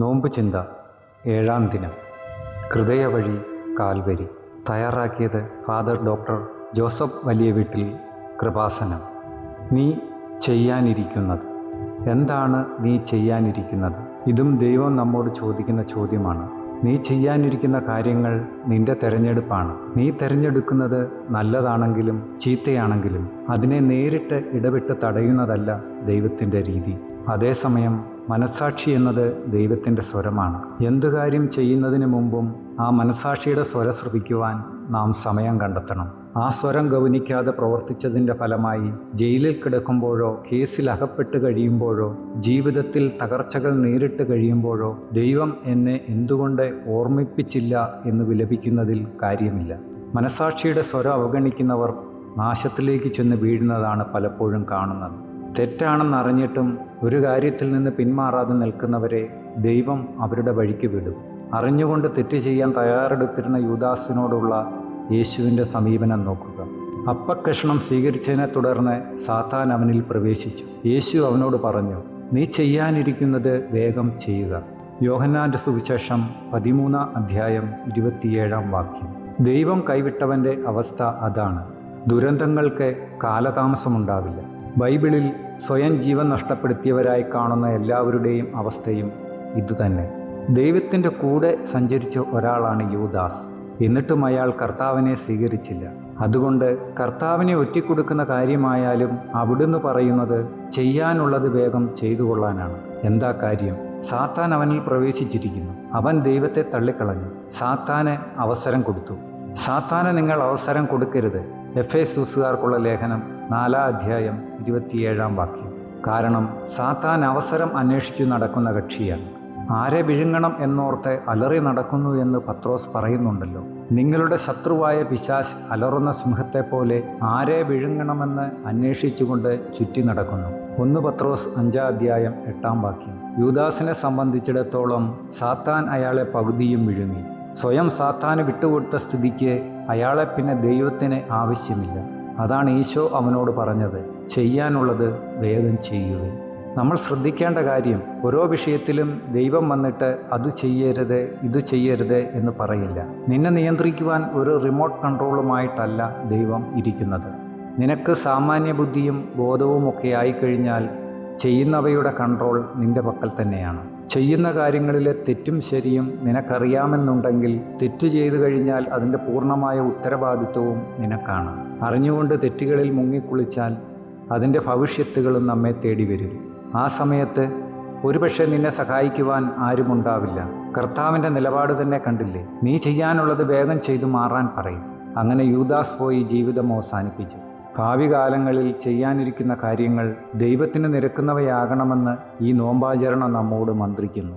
നോമ്പ് ചിന്ത 7-ാം ദിനം. ഹൃദയവഴി കാൽവരി. തയ്യാറാക്കിയത് ഫാദർ ഡോക്ടർ ജോസഫ് വലിയ വീട്ടിൽ, കൃപാസനം. നീ ചെയ്യാനിരിക്കുന്നത് എന്താണ്? നീ ചെയ്യാനിരിക്കുന്നത്? ഇതും ദൈവം നമ്മോട് ചോദിക്കുന്ന ചോദ്യമാണ്. നീ ചെയ്യാനിരിക്കുന്ന കാര്യങ്ങൾ നിന്റെ തെരഞ്ഞെടുപ്പാണ്. നീ തിരഞ്ഞെടുക്കുന്നത് നല്ലതാണെങ്കിലും ചീത്തയാണെങ്കിലും അതിനെ നേരിട്ട് ഇടപെട്ട് തടയുന്നതല്ല ദൈവത്തിൻ്റെ രീതി. അതേസമയം മനസ്സാക്ഷി എന്നത് ദൈവത്തിൻ്റെ സ്വരമാണ്. എന്തു കാര്യം ചെയ്യുന്നതിന് മുമ്പും ആ മനസ്സാക്ഷിയുടെ സ്വരം ശ്രവിക്കുവാൻ നാം സമയം കണ്ടെത്തണം. ആ സ്വരം ഗൗനിക്കാതെ പ്രവർത്തിച്ചതിൻ്റെ ഫലമായി ജയിലിൽ കിടക്കുമ്പോഴോ കേസിൽ അകപ്പെട്ട് കഴിയുമ്പോഴോ ജീവിതത്തിൽ തകർച്ചകൾ നേരിട്ട് കഴിയുമ്പോഴോ ദൈവം എന്നെ എന്തുകൊണ്ട് ഓർമ്മിപ്പിച്ചില്ല എന്ന് വിലപിക്കുന്നതിൽ കാര്യമില്ല. മനസ്സാക്ഷിയുടെ സ്വരം അവഗണിക്കുന്നവർ നാശത്തിലേക്ക് ചെന്ന് വീഴുന്നതാണ് പലപ്പോഴും കാണുന്നത്. തെറ്റാണെന്നറിഞ്ഞിട്ടും ഒരു കാര്യത്തിൽ നിന്ന് പിന്മാറാതെ നിൽക്കുന്നവരെ ദൈവം അവരുടെ വഴിക്ക് വിടും. അറിഞ്ഞുകൊണ്ട് തെറ്റ് ചെയ്യാൻ തയ്യാറെടുത്തിരുന്ന യൂദാസിനോടുള്ള യേശുവിൻ്റെ സമീപനം നോക്കുക. അപ്പക്കഷണം സ്വീകരിച്ചതിനെ തുടർന്ന് സാത്താൻ അവനിൽ പ്രവേശിച്ചു. യേശു അവനോട് പറഞ്ഞു, നീ ചെയ്യാനിരിക്കുന്നത് വേഗം ചെയ്യുക. യോഹന്നാൻ്റെ സുവിശേഷം 13-ാം അധ്യായം 27-ാം വാക്യം. ദൈവം കൈവിട്ടവൻ്റെ അവസ്ഥ അതാണ്. ദുരന്തങ്ങൾക്ക് കാലതാമസമുണ്ടാവില്ല. ബൈബിളിൽ സ്വയം ജീവൻ നഷ്ടപ്പെടുത്തിയവരായി കാണുന്ന എല്ലാവരുടെയും അവസ്ഥയും ഇതുതന്നെ. ദൈവത്തിൻ്റെ കൂടെ സഞ്ചരിച്ച ഒരാളാണ് യൂദാസ്. എന്നിട്ടും അയാൾ കർത്താവിനെ സ്വീകരിച്ചില്ല. അതുകൊണ്ട് കർത്താവിനെ ഒറ്റിക്കൊടുക്കുന്ന കാര്യമായാലും അവിടുന്ന് പറയുന്നത് ചെയ്യാനുള്ളത് വേഗം ചെയ്തു കൊള്ളാനാണ്. എന്താ കാര്യം? സാത്താൻ അവനിൽ പ്രവേശിച്ചിരിക്കുന്നു. അവൻ ദൈവത്തെ തള്ളിക്കളഞ്ഞു. സാത്താന് അവസരം കൊടുത്തു. സാത്താന് നിങ്ങൾ അവസരം കൊടുക്കരുത്. എഫേസ്യർക്കുള്ള ലേഖനം 4-ാം അധ്യായം 27-ാം വാക്യം. കാരണം സാത്താൻ അവസരം അന്വേഷിച്ചു നടക്കുന്ന കക്ഷിയാണ്. ആരെ വിഴുങ്ങണം എന്നോർത്ത് അലറി നടക്കുന്നു എന്ന് പത്രോസ് പറയുന്നുണ്ടല്ലോ. നിങ്ങളുടെ ശത്രുവായ പിശാച് അലറുന്ന സിംഹത്തെപ്പോലെ ആരെ വിഴുങ്ങണമെന്ന് അന്വേഷിച്ചുകൊണ്ട് ചുറ്റി നടക്കുന്നു. 1 പത്രോസ് 5-ാം അധ്യായം 8-ാം വാക്യം. യൂദാസിനെ സംബന്ധിച്ചിടത്തോളം സാത്താൻ അയാളെ പകുതിയും വിഴുങ്ങി. സ്വയം സാത്താന് വിട്ടുകൊടുത്ത സ്ഥിതിക്ക് അയാളെ പിന്നെ ദൈവത്തിന് ആവശ്യമില്ല. അതാണ് ഈശോ അവനോട് പറഞ്ഞത്, ചെയ്യാനുള്ളത് വേഗം ചെയ്യുക. നമ്മൾ ശ്രദ്ധിക്കേണ്ട കാര്യം, ഓരോ വിഷയത്തിലും ദൈവം വന്നിട്ട് അത് ചെയ്യരുത് ഇത് ചെയ്യരുത് എന്ന് പറയില്ല. നിന്നെ നിയന്ത്രിക്കുവാൻ ഒരു റിമോട്ട് കൺട്രോളുമായിട്ടല്ല ദൈവം ഇരിക്കുന്നത്. നിനക്ക് സാമാന്യ ബുദ്ധിയും ബോധവുമൊക്കെ ആയിക്കഴിഞ്ഞാൽ ചെയ്യുന്നവയുടെ കൺട്രോൾ നിന്റെ പക്കൽ തന്നെയാണ്. ചെയ്യുന്ന കാര്യങ്ങളിലെ തെറ്റും ശരിയും നിനക്കറിയാമെന്നുണ്ടെങ്കിൽ തെറ്റു ചെയ്തു കഴിഞ്ഞാൽ അതിൻ്റെ പൂർണ്ണമായ ഉത്തരവാദിത്വവും നിനക്കാണ്. അറിഞ്ഞുകൊണ്ട് തെറ്റുകളിൽ മുങ്ങിക്കുളിച്ചാൽ അതിൻ്റെ ഭവിഷ്യത്തുകളും നമ്മെ തേടി വരും. ആ സമയത്ത് ഒരുപക്ഷെ നിന്നെ സഹായിക്കുവാൻ ആരുമുണ്ടാവില്ല. കർത്താവിൻ്റെ നിലപാട് തന്നെ കണ്ടില്ലേ? നീ ചെയ്യാനുള്ളത് വേഗം ചെയ്തു മാറാൻ പറയും. അങ്ങനെ യൂദാസ് പോയി ജീവിതം അവസാനിപ്പിച്ചു. ഭാവി കാലങ്ങളിൽ ചെയ്യാനിരിക്കുന്ന കാര്യങ്ങൾ ദൈവത്തിന് നിരക്കുന്നവയാകണമെന്ന് ഈ നോമ്പാചരണം നമ്മോട് മന്ത്രിക്കുന്നു.